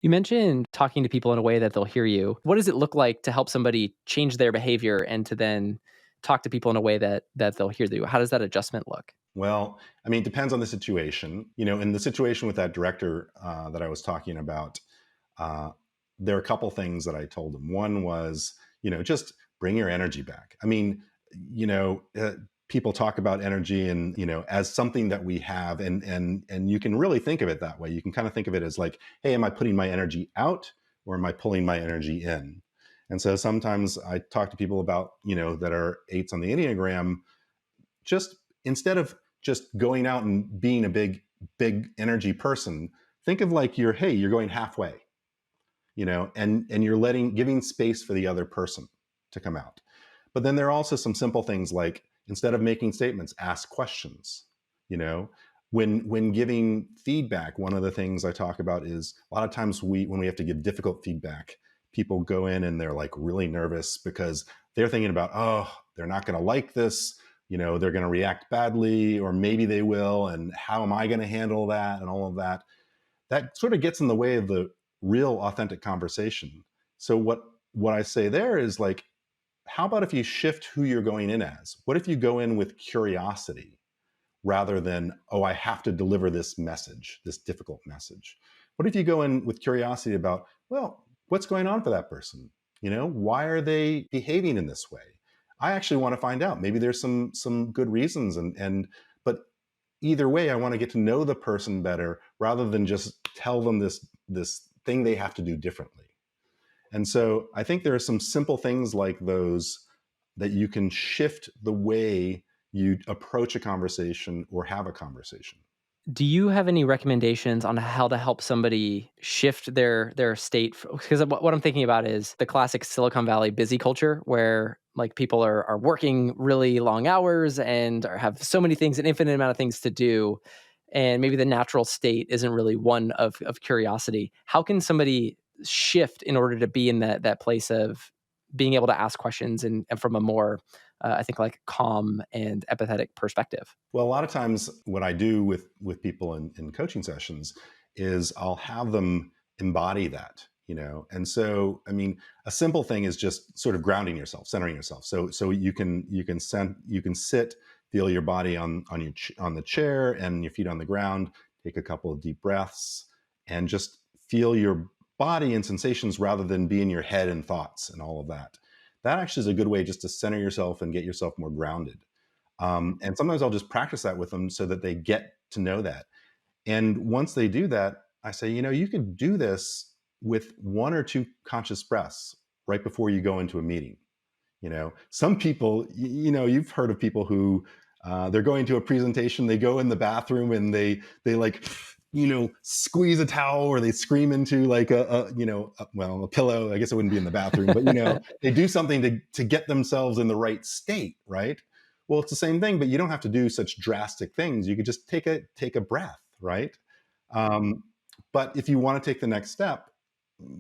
You mentioned talking to people in a way that they'll hear you. What does it look like to help somebody change their behavior and to then talk to people in a way that they'll hear you? How does that adjustment look? Well, I mean, it depends on the situation. In the situation with that director that I was talking about, uh, there are a couple things that I told him. One was, just bring your energy back. I mean, you know, uh, people talk about energy and as something that we have, and you can really think of it that way. You can kind of think of it as like, hey, am I putting my energy out or am I pulling my energy in? And so sometimes I talk to people about, that are eights on the Enneagram, just instead of just going out and being a big energy person, think of like you're going halfway, and you're giving space for the other person to come out. But then there are also some simple things like, instead of making statements, ask questions. you know when giving feedback, one of the things I talk about is, a lot of times when we have to give difficult feedback, people go in and they're like really nervous because they're thinking about, oh, they're not going to like this, they're going to react badly, or maybe they will, and how am I going to handle that, and all of that. That sort of gets in the way of the real authentic conversation. So what I say there is like, how about if you shift who you're going in as? What if you go in with curiosity rather than, oh, I have to deliver this message, this difficult message? What if you go in with curiosity about, well, what's going on for that person? Why are they behaving in this way? I actually want to find out. Maybe there's some good reasons, but either way, I want to get to know the person better rather than just tell them this thing they have to do differently. And so I think there are some simple things like those that you can shift the way you approach a conversation or have a conversation. Do you have any recommendations on how to help somebody shift their state? Because what I'm thinking about is the classic Silicon Valley busy culture, where like people are working really long hours and have so many things, an infinite amount of things to do, and maybe the natural state isn't really one of curiosity. How can somebody shift in order to be in that place of being able to ask questions and from a more I think like calm and empathetic perspective? Well, a lot of times what I do with people in coaching sessions is I'll have them embody that. And so, I mean, a simple thing is just sort of grounding yourself, centering yourself. So you can sit, feel your body on the chair and your feet on the ground. Take a couple of deep breaths and just feel your body and sensations rather than be in your head and thoughts and all of that. That actually is a good way just to center yourself and get yourself more grounded. And sometimes I'll just practice that with them so that they get to know that. And once they do that, I say, you could do this with one or two conscious breaths right before you go into a meeting. Some people, you've heard of people who they're going to a presentation, they go in the bathroom and they like, squeeze a towel, or they scream into like a pillow. I guess it wouldn't be in the bathroom, but they do something to get themselves in the right state, right? Well, it's the same thing, but you don't have to do such drastic things. You could just take a breath, right? Um, but if you want to take the next step,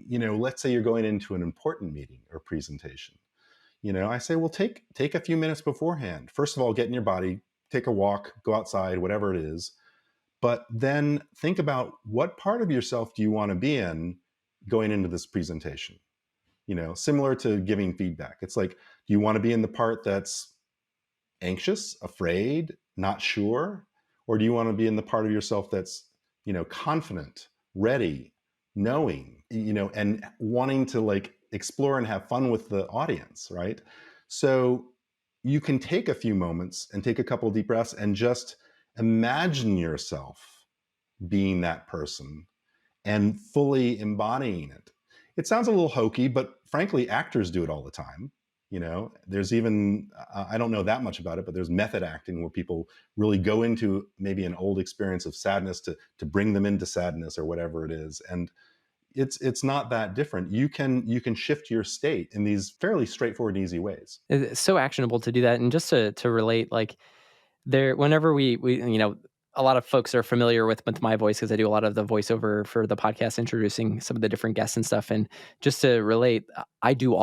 let's say you're going into an important meeting or presentation. I say, well, take a few minutes beforehand. First of all, get in your body, take a walk, go outside, whatever it is. But then think about, what part of yourself do you want to be in going into this presentation? Similar to giving feedback. It's like, do you want to be in the part that's anxious, afraid, not sure? Or do you want to be in the part of yourself that's, confident, ready, knowing, and wanting to like explore and have fun with the audience, right? So you can take a few moments and take a couple of deep breaths and just imagine yourself being that person and fully embodying it. It sounds a little hokey, but frankly, actors do it all the time. There's even, I don't know that much about it, but there's method acting where people really go into maybe an old experience of sadness to bring them into sadness or whatever it is. And it's not that different. You can shift your state in these fairly straightforward and easy ways. It's so actionable to do that. And just to relate, like there, whenever we a lot of folks are familiar with my voice because I do a lot of the voiceover for the podcast, introducing some of the different guests and stuff. And just to relate, I do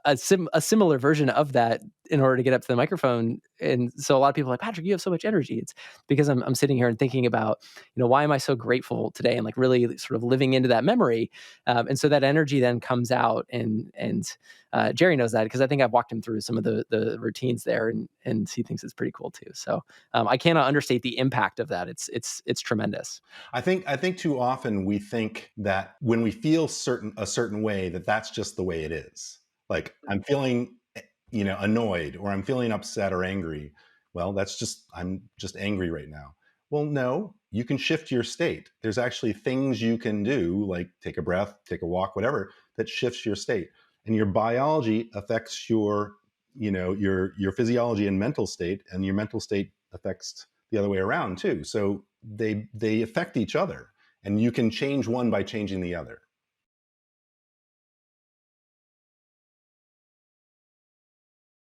a similar version of that in order to get up to the microphone, and so a lot of people are like, "Patrick, you have so much energy." It's because I'm sitting here and thinking about, why am I so grateful today, and like really sort of living into that memory, and so that energy then comes out, and Jerry knows that because I think I've walked him through some of the routines there, and he thinks it's pretty cool too. So I cannot understate the impact of that. It's tremendous. I think too often we think that when we feel a certain way, that that's just the way it is. Like I'm feeling, annoyed, or I'm feeling upset or angry. Well, I'm just angry right now. Well, no, you can shift your state. There's actually things you can do, like take a breath, take a walk, whatever, that shifts your state. And your biology affects your physiology and mental state, and your mental state affects the other way around too. So they affect each other, and you can change one by changing the other.